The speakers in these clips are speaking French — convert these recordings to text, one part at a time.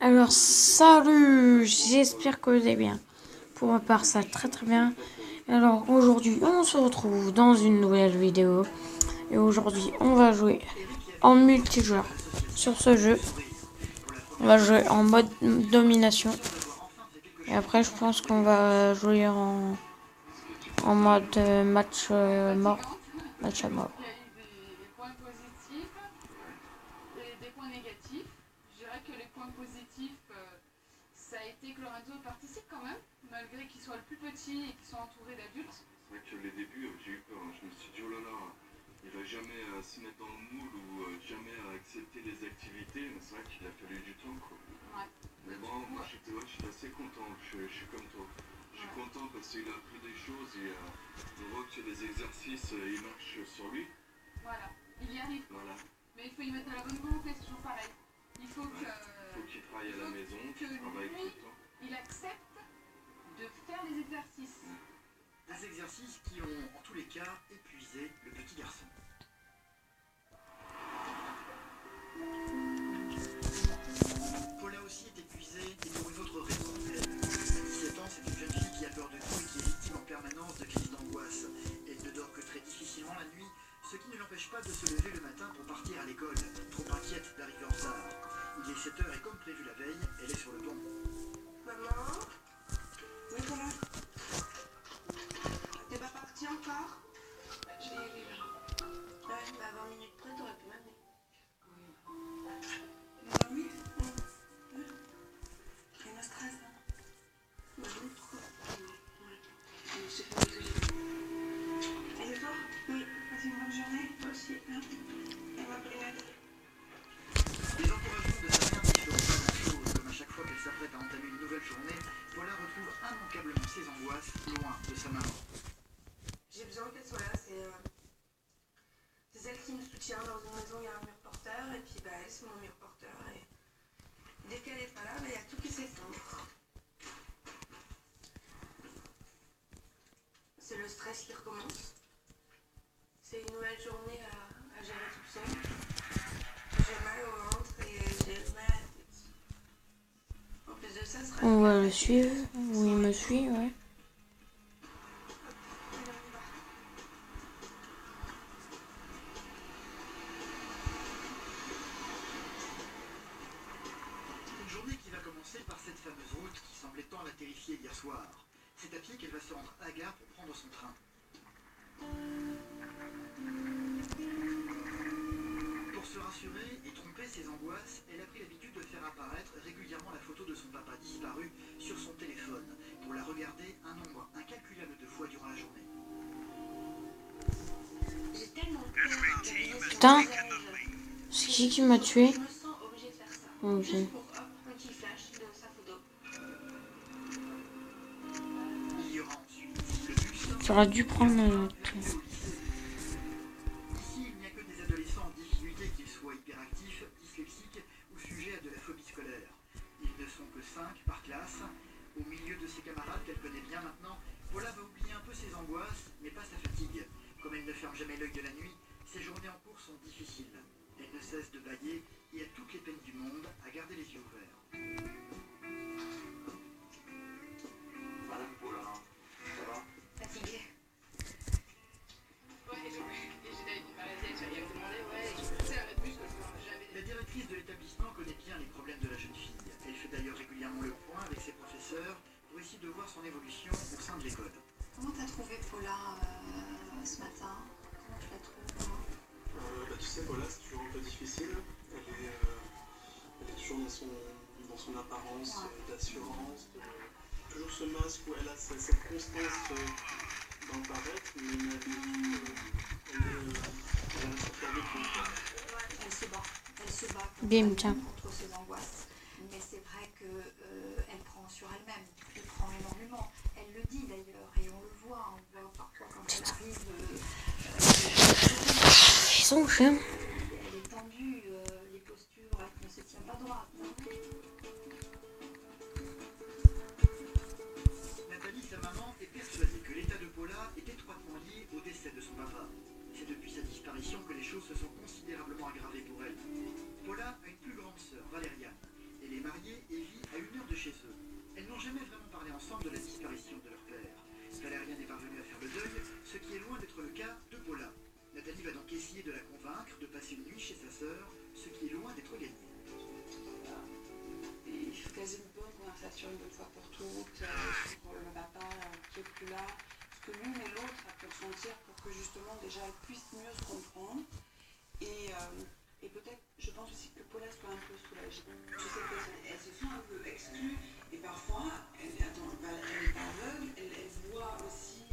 Alors, salut, j'espère que vous allez bien. Pour ma part, ça va très très bien. Alors, aujourd'hui, on se retrouve dans une nouvelle vidéo. Et aujourd'hui, on va jouer en multijoueur sur ce jeu. On va jouer en mode domination. Et après, je pense qu'on va jouer en mode match mort. Match à mort. Il y a eu des points positifs et des points négatifs. Je dirais que les points positifs, ça a été que Lorenzo participe quand même, malgré qu'il soit le plus petit et qu'il soit entouré d'adultes. C'est vrai que les débuts, j'ai eu peur. Je me suis dit, oh là là, il va jamais se mettre dans le moule ou jamais accepter les activités. Mais c'est vrai qu'il a fallu du temps, quoi. Ouais. Mais bon, moi j'étais assez content. Je suis comme toi. Je suis content parce qu'il a appris des choses et on voit que les exercices, il marche sur lui. Voilà, il y arrive. Voilà. Mais il faut y mettre à la bonne volonté, c'est toujours pareil. Il faut que, Faut qu'il travaille à la maison, qu'il travaille tout le temps. il accepte de faire les exercices. Des exercices qui ont, en tous les cas, épuisé le petit garçon. Paula aussi est épuisée et pour une autre raison. À 17 ans, c'est une jeune fille qui a peur de tout et qui est victime en permanence de crises d'angoisse. Elle ne dort que très difficilement la nuit, ce qui ne l'empêche pas de se lever le matin pour partir à l'école, trop inquiète d'arriver en retard. Il est 7 heures et comme prévu la veille, elle est sur le pont. Maman? Oui, Paula? T'es pas partie encore? Je vais y aller là. Ouais, bah 20 minutes près, t'aurais pu m'amener. Oui. Oui? Rien de stress, hein? Bah oui, pourquoi? Je sais pas où je vais. Allez, toi? Oui. Passe une bonne journée, toi aussi, hein? Et ma brunette. Les encouragements de sa mère qui feront pas grand-chose, comme à chaque fois qu'elle s'apprête à entamer une nouvelle journée, Paula retrouve immanquablement ses angoisses loin de sa maman. J'ai besoin qu'elle soit là, c'est celle qui me soutient. Dans une maison, il y a un mur porteur, et puis bah, elle, c'est mon mur porteur. Et dès qu'elle est pas là, bah, il y a tout qui s'effondre. C'est le stress qui recommence. C'est une nouvelle journée à gérer toute seule. J'ai mal au ventre et j'ai mal à la tête. En plus de ça, ce sera On va le suivre. Oui, il me suit, ouais. Une journée qui va commencer par cette fameuse route qui semblait tant la terrifier hier soir. C'est à pied qu'elle va se rendre à Gare pour prendre son train. Pour se rassurer et tromper ses angoisses, elle a pris l'habitude de faire apparaître régulièrement la photo de son papa disparu sur son téléphone pour la regarder un nombre incalculable de fois durant la journée. J'ai tellement peur. Putain, c'est qui m'a tué? Je me sens obligée de faire ça. Ok. Juste pour hop, un petit flash de sa photo. Il y aura ensuite le bus. J'aurais dû prendre tout. Ici, il n'y a que des adolescents en difficulté, qu'ils soient hyperactifs, dyslexiques ou sujets à de la phobie scolaire. Ils ne sont que 5 par classe. Au milieu de ses camarades qu'elle connaît bien maintenant, Paula va oublier un peu ses angoisses, mais pas sa fatigue. Comme elle ne ferme jamais l'œil de la nuit, ses journées en cours sont difficiles. Elle ne cesse de bailler et a toutes les peines du monde à garder les yeux ouverts. Voilà, Paula, ça va? Fatiguée. Ouais, et j'ai mal à la tête, il me demandait, ouais, je pensais à mettre plus que j'avais. La directrice de l'établissement connaît bien les problèmes de la jeune fille. Elle fait d'ailleurs régulièrement le point avec ses professeurs pour essayer de voir son évolution au sein de l'école. Comment t'as trouvé Paula ce matin? Comment tu la trouves? Tu sais, voilà, c'est toujours un peu difficile. Elle est toujours dans son apparence d'assurance, toujours ce masque où elle a cette constance dans le paraître, mais malgré tout, elle reste fermée. Elle se bat Bim, tiens. contre ses angoisses. Mais c'est vrai qu'elle prend sur elle-même. Elle prend énormément. Elle le dit d'ailleurs, et on le voit. On voit parfois quand elle arrive. Ils sont chiens. Elle est tendue, les postures, elle ne se tient pas droite. Nathalie, sa maman, est persuadée que l'état de Paula est étroitement lié au décès de son papa. C'est depuis sa disparition que les choses se sont considérablement aggravées pour elle. Paula a une plus grande sœur, Valériane. Elle est mariée et rassure une bonne fois pour toutes, sur le papa qui est plus là, ce que l'une et l'autre a pu ressentir pour que justement déjà elles puissent mieux se comprendre. Et peut-être, je pense aussi que Paula soit un peu soulagée. Je sais qu'elles se sont un peu exclues et parfois, elle n'est pas aveugle, elle voit aussi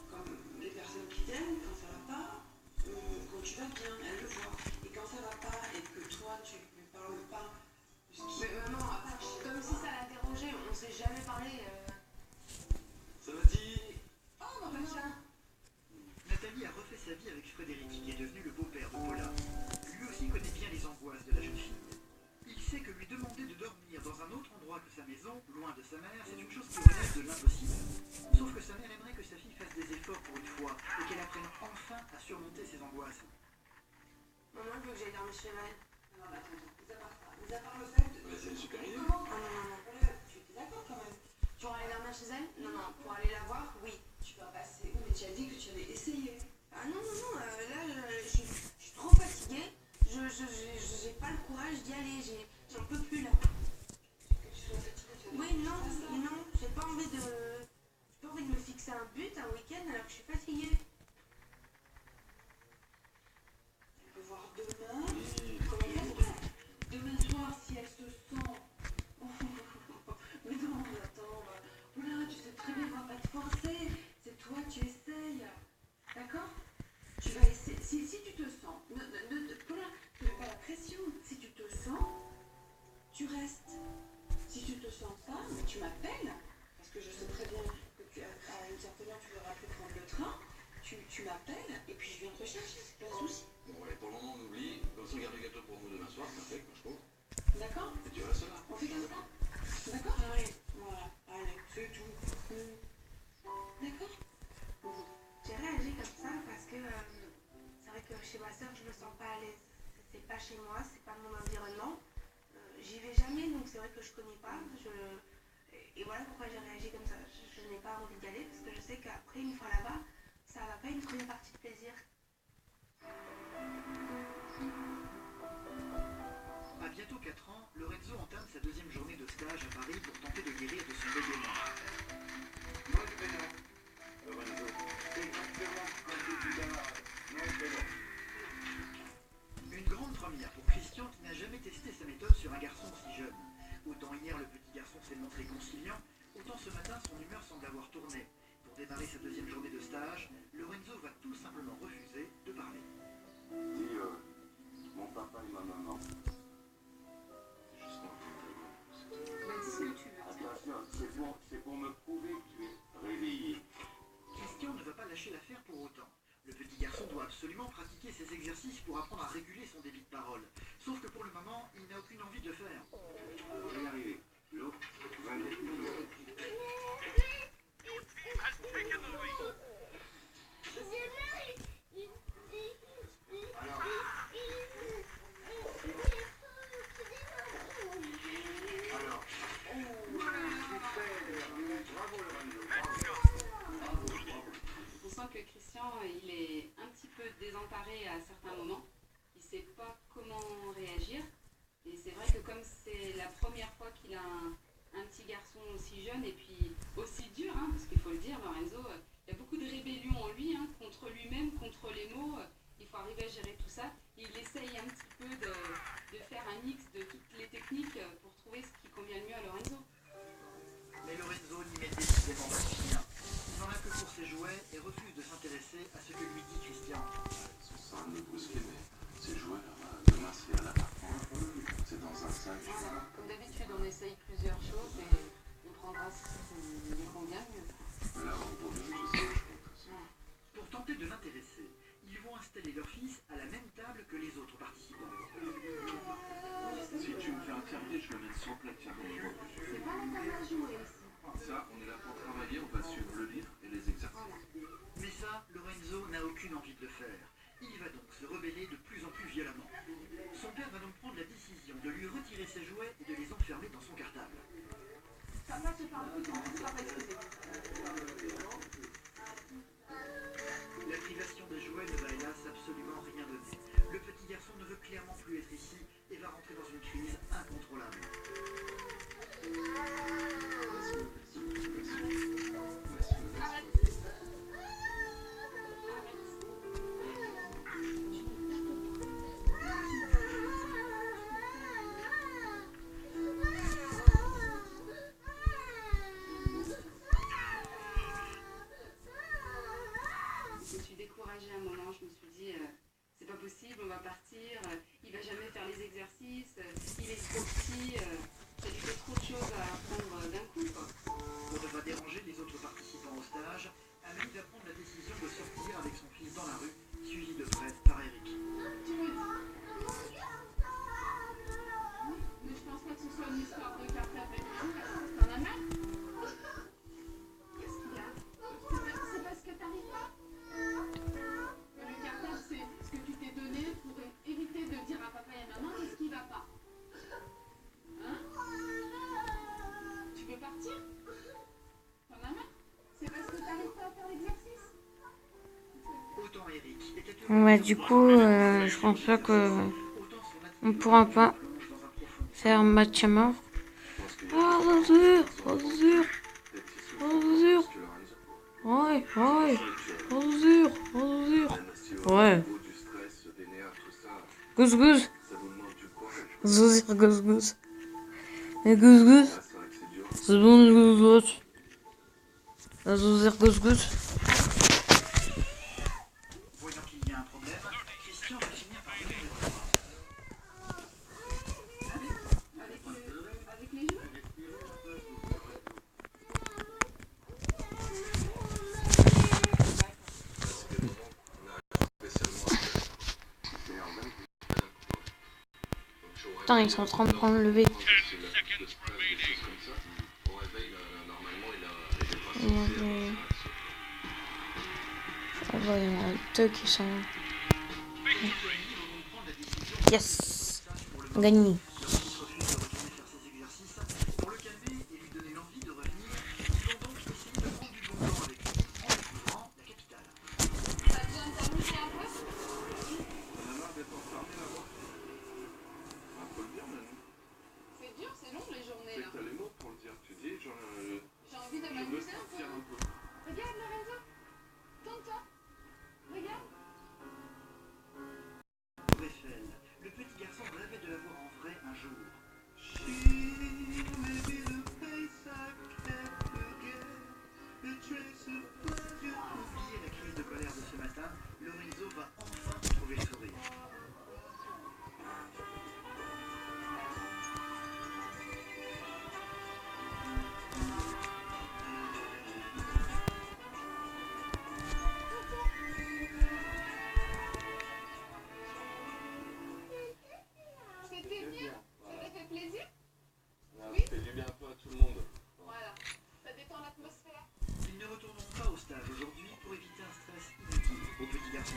comme les personnes qui t'aiment quand ça va pas, quand tu vas bien, elle le voit. Et quand ça va pas et que toi tu ne lui parles pas. Mais maman, comme si ça l'interrogeait, on s'est jamais parlé. Ça va dit? Oh, bah tiens. Nathalie a refait sa vie avec Frédéric, qui est devenu le beau-père de Paula. Lui aussi connaît bien les angoisses de la jeune fille. Il sait que lui demander de dormir dans un autre endroit que sa maison, loin de sa mère, c'est une chose qui relève de l'impossible. Sauf que sa mère aimerait que sa fille fasse des efforts pour une fois et qu'elle apprenne enfin à surmonter ses angoisses. Maman, je veux que j'aille dormir chez elle. Non, mais attends, mis à part le fait de... Mais c'est une super idée. Comment? Non, tu étais d'accord quand même. Tu vas aller dormir chez elle? Non, pour aller la voir, oui. Tu vas passer... Oui, mais tu as dit que tu allais essayer. Ah non, là, je suis trop fatiguée. J'ai pas le courage d'y aller, j'en peux plus là. Oui, non, j'ai pas envie de me fixer un but, un week-end alors que je suis fatiguée. On peut voir demain. Demain soir, si elle se sent... Mais non, attends, oula, tu sais très bien qu'on va pas te forcer. C'est toi, tu essayes. D'accord? Tu vas essayer. Si tu te sens... Paula, ne mets pas la pression. Si tu te sens, tu restes. Si tu te sens pas, mais tu m'appelles. Parce que je sais très bien que à une certaine heure, tu n'auras plus prendre le train. Tu m'appelles et puis je viens te chercher. Pas de souci. Bon, allez, pour le moment, on oublie. Comme ça, on garde le gâteau pour nous demain soir. Parfait, moi je trouve. D'accord? Et tu restes là. On fait comme ça? D'accord? Allez, voilà. Allez, c'est tout. D'accord? J'ai réagi comme ça parce que c'est vrai que chez ma soeur, je me sens pas à l'aise. C'est pas chez moi, c'est pas mon environnement. J'y vais jamais, donc c'est vrai que je connais pas. Et voilà pourquoi j'ai réagi comme ça. Je n'ai pas envie d'y aller parce que je sais qu'après, une fois là-bas, ça va pas être une partie de plaisir. À bientôt 4 ans, Lorenzo entame sa deuxième journée de stage à Paris pour tenter de guérir de son bégaiement. Moi, je vais là. Lorenzo, c'est exactement comme tu dis là. Non, je vais là. Une grande première pour Christian qui n'a jamais testé sa méthode sur un garçon si jeune. Autant hier le petit garçon s'est montré conciliant, autant ce matin son humeur semble avoir tourné. Pour démarrer sa deuxième journée de stage, Lorenzo va tout simplement refuser de parler. Dis, mon papa et ma maman. C'est juste un peu. Bah, dis ce que tu veux. Attention, c'est pour me prouver que tu es réveillé. Christian ne va pas lâcher l'affaire pour autant. Le petit garçon doit absolument pratiquer ses exercices pour apprendre à réguler son débit de parole. Sauf que pour le moment, il n'a aucune envie de le faire. Je vais y arriver. L'eau, 29 minutes. On sent que Christian, il est un petit peu désemparé à certains moments. Il ne sait pas comment réagir. Et c'est vrai que comme c'est la première fois qu'il a un petit garçon aussi jeune et puis aussi dur, hein, parce qu'il faut le dire, Lorenzo, il y a beaucoup de rébellion en lui, hein, contre lui-même, contre les mots. Il faut arriver à gérer tout ça. Il essaye un petit peu de faire un mix de toutes les techniques pour trouver ce qui convient le mieux à Lorenzo. Mais Lorenzo n'y met décidément pas de chien. Il n'en a que pour ses jouets et refuse de s'intéresser à ce que lui dit Christian. Ce sera un peu brusqué, mais c'est joué. Demain, c'est à l'appartement. C'est dans un sac. Comme d'habitude, on essaye plusieurs choses et on prendra ce qui lui convient mieux. Là, on vaut mieux, je sais, je compte. Pour tenter de l'intéresser, ils vont installer leur fils à la même table que les autres participants. Si tu me fais un clavier, je le mets sans plaque. C'est pas la table à jouer ici. Ça, on est là pour travailler, on va suivre le livre et les exercices. Mais ça, Lorenzo n'a aucune envie de le faire. Il va donc se rebeller de plus en plus violemment. Son père va donc prendre la décision de lui retirer ses jouets et de les enfermer dans son cartable. Papa te parle tout le temps, tu vas pas excuser. La privation des jouets ne va hélas absolument rien donner. Le petit garçon ne veut clairement plus être ici et va rentrer dans une crise incontrôlable. Ouais, du coup, je pense pas que on pourra pas faire un match à mort. Ah, Azur, Azur, Azur. Ouais, ouais, Azur, Azur. Ouais. Goose, goose. Azur, goose, goose. Et goose, goose. C'est bon, goose, goose. Azur, goose, goose. Voyant qu'il y a un problème, Christian va finir par venir le voir. Avec les jeux. Putain, ils sont en train de prendre le V. Ah bah, il y en a deux qui sont... Yes, gagné. Pour le calmer et lui donner l'envie de revenir, ils vont donc essayer de prendre du bon temps avec lui en découvrant la capitale. Ça te donne ta musique un peu? On a marre d'être enfermé là-bas. Un peu le dire maintenant. C'est dur, c'est long les journées C'est là. que t'as les mots pour le dire. Tu dis, J'ai envie de je veux m'amuser un peu. sortir un peu. Regarde Lorenzo. Tourne-toi. Regarde. Tour Eiffel, le petit garçon rêvait de la voir en vrai un jour. Oubliez la crise de colère de ce matin, Lorenzo va enfin trouver le sourire. C'était bien. Ça t'a fait plaisir? Ça fait du bien un peu à tout le monde. Voilà. Ça détend l'atmosphère. Ils ne retourneront pas au stage aujourd'hui pour éviter un stress inutile au petit garçon.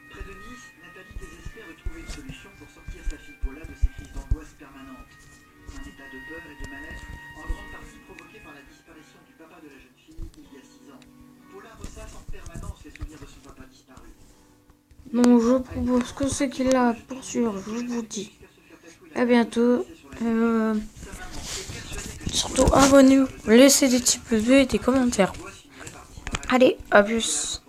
Près de Nice, Nathalie désespère de trouver une solution pour sortir sa fille Paula de ses crises d'angoisse permanentes. Un état de peur et de mal-être, en grande partie provoqué par la disparition du papa de la jeune fille il y a 6 ans. Paula ressasse en permanence les souvenirs de son papa disparu. Donc je propose que ce qu'il a pour suivre, je vous dis à bientôt. Surtout abonnez-vous, laissez des petits pouces bleus et des commentaires. Allez, à plus.